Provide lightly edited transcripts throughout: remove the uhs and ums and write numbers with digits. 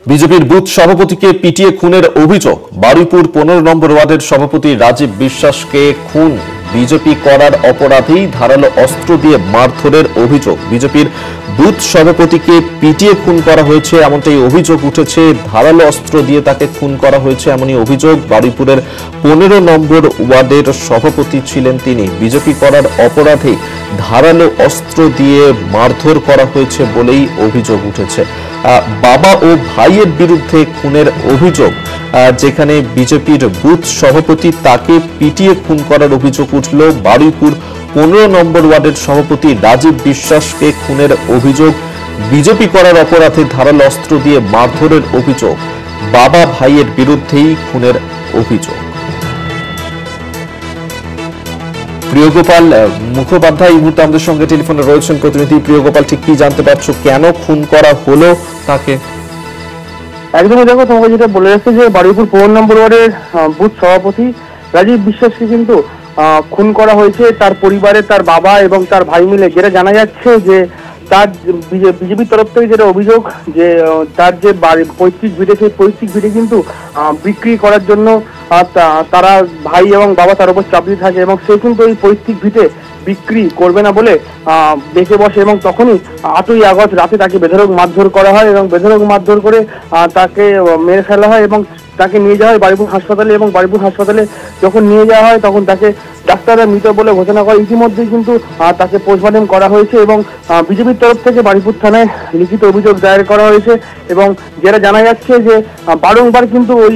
বিজেপির বুথ সভাপতিকে পিটিয়ে খুনের অভিযোগ। বারুইপুর 15 নম্বর ওয়ার্ডের সভাপতি রাজীব বিশ্বাসকে খুন বিজেপি করার অপরাধেই ধারালো অস্ত্র দিয়ে মারধরের অভিযোগ। বিজেপির বুথ সভাপতিকে পিটিয়ে খুন করা হয়েছে এমনটাই অভিযোগ উঠেছে। ধারালো অস্ত্র দিয়ে তাকে খুন করা হয়েছে এমনই অভিযোগ। বারুইপুরের 15 নম্বর ওয়ার্ডের সভাপতি ছিলেন তিনি। বিজেপি করার অপরাধে ধারালো অস্ত্র দিয়ে মারধর করা হয়েছে বলেই অভিযোগ উঠেছে। বাবা ও ভাইয়ের বিরুদ্ধে খুনের অভিযোগ, যেখানে বিজেপির বুথ সভাপতি তাকে পিটিয়ে খুন করার অভিযোগ উঠল। বারুইপুর 15 নম্বর ওয়ার্ডের সভাপতি রাজীব বিশ্বাসকে খুনের অভিযোগ। বিজেপি করার অপরাধে ধারালো অস্ত্র দিয়ে মারধরের অভিযোগ। বাবা ভাইয়ের বিরুদ্ধেই খুনের অভিযোগ। প্রিয়গোপাল মুখোপাধ্যায় এই মুহূর্তে আমাদের সঙ্গে টেলিফোনে রয়েছেন। প্রতিনিধি প্রিয়গোপাল, ঠিক কি জানতে পারছো, কেন খুন করা হলো তাকে? একদমই দেখো, তোমাকে যেটা বলে রাখছি যে বারুইপুর 15 নম্বর ওয়ার্ডের বুথ সভাপতি রাজীব বিশ্বাসকে কিন্তু খুন করা হয়েছে। তার পরিবারে তার বাবা এবং তার ভাই মিলে, যেটা জানা যাচ্ছে যে তার বিজেপির তরফ থেকে যেটা অভিযোগ যে তার যে পৈতৃক ভিটে, সেই পৈতৃক ভিটে কিন্তু বিক্রি করার জন্য তারা ভাই এবং বাবা তার উপর চাপ দিয়ে থাকে এবং সে কিন্তু এই পৈতৃক ভিটে বিক্রি করবে না বলে বেঁকে বসে এবং তখনই 8ই আগস্ট রাতে তাকে বেধড়ক মারধর করা হয় এবং বেধড়ক মারধর করে তাকে মেরে ফেলা হয় এবং তাকে নিয়ে যাওয়া হয় বারুইপুর হাসপাতালে। এবং বারুইপুর হাসপাতালে যখন নিয়ে যাওয়া হয় তখন তাকে ডাক্তাররা মৃত বলে ঘোষণা করে। ইতিমধ্যেই কিন্তু তাকে পোস্টমর্টেম করা হয়েছে এবং বিজেপির তরফ থেকে বারুইপুর থানায় লিখিত অভিযোগ দায়ের করা হয়েছে। এবং যেটা জানা যাচ্ছে যে বারংবার কিন্তু ওই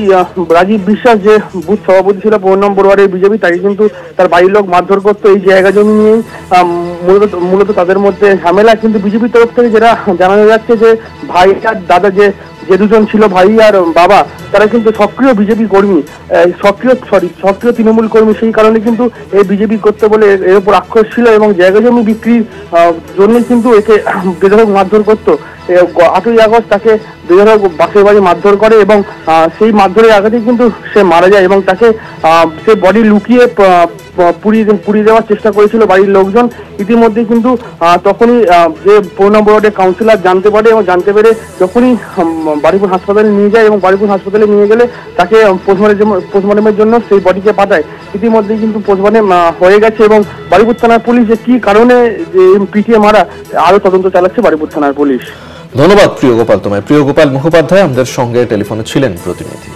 রাজীব বিশ্বাস যে বুথ সভাপতি ছিল 15 নম্বর ওয়ার্ডের বিজেপি, তাকে কিন্তু তার বাড়ির লোক মারধর করতো এই জায়গা জমি নিয়েই। মূলত তাদের মধ্যে ঝামেলা। কিন্তু বিজেপির তরফ থেকে যেটা জানানো যাচ্ছে যে ভাই আর দাদা যে দুজন ছিল, ভাই আর বাবা, তারা কিন্তু সক্রিয় বিজেপি কর্মী, সক্রিয় তৃণমূল কর্মী। সেই কারণে কিন্তু এই বিজেপি করতে বলে এর উপর আক্রোশ ছিল এবং জায়গা জমি বিক্রির জন্য কিন্তু একে বেধড়ক মারধর করতো। 8ই আগস্ট তাকে বেধড়ক বাসের বাড়ি মারধর করে এবং সেই মারধরের আঘাতেই কিন্তু সে মারা যায় এবং তাকে সে বডি লুকিয়ে পুড়িয়ে দেওয়ার চেষ্টা করেছিল বাড়ির লোকজন। ইতিমধ্যে কিন্তু তখনই যে 15 নম্বর ওয়ার্ডের কাউন্সিলর জানতে পারে এবং জানতে পেরে যখনই বারুইপুর হাসপাতালে নিয়ে যায় এবং বারুইপুর হাসপাতালে নিয়ে গেলে তাকে পোস্টমর্টমের জন্য সেই বডিকে পাঠায়। ইতিমধ্যেই কিন্তু পোস্টমর্টম হয়ে গেছে এবং বারুইপুর থানার পুলিশ যে কি কারণে যে পিটিয়ে মারা আরো তদন্ত চালাচ্ছে বারুইপুর থানার পুলিশ। ধন্যবাদ প্রিয়গোপাল তোমায়। প্রিয়গোপাল মুখোপাধ্যায় আমাদের সঙ্গে টেলিফোনে ছিলেন প্রতিনিধি।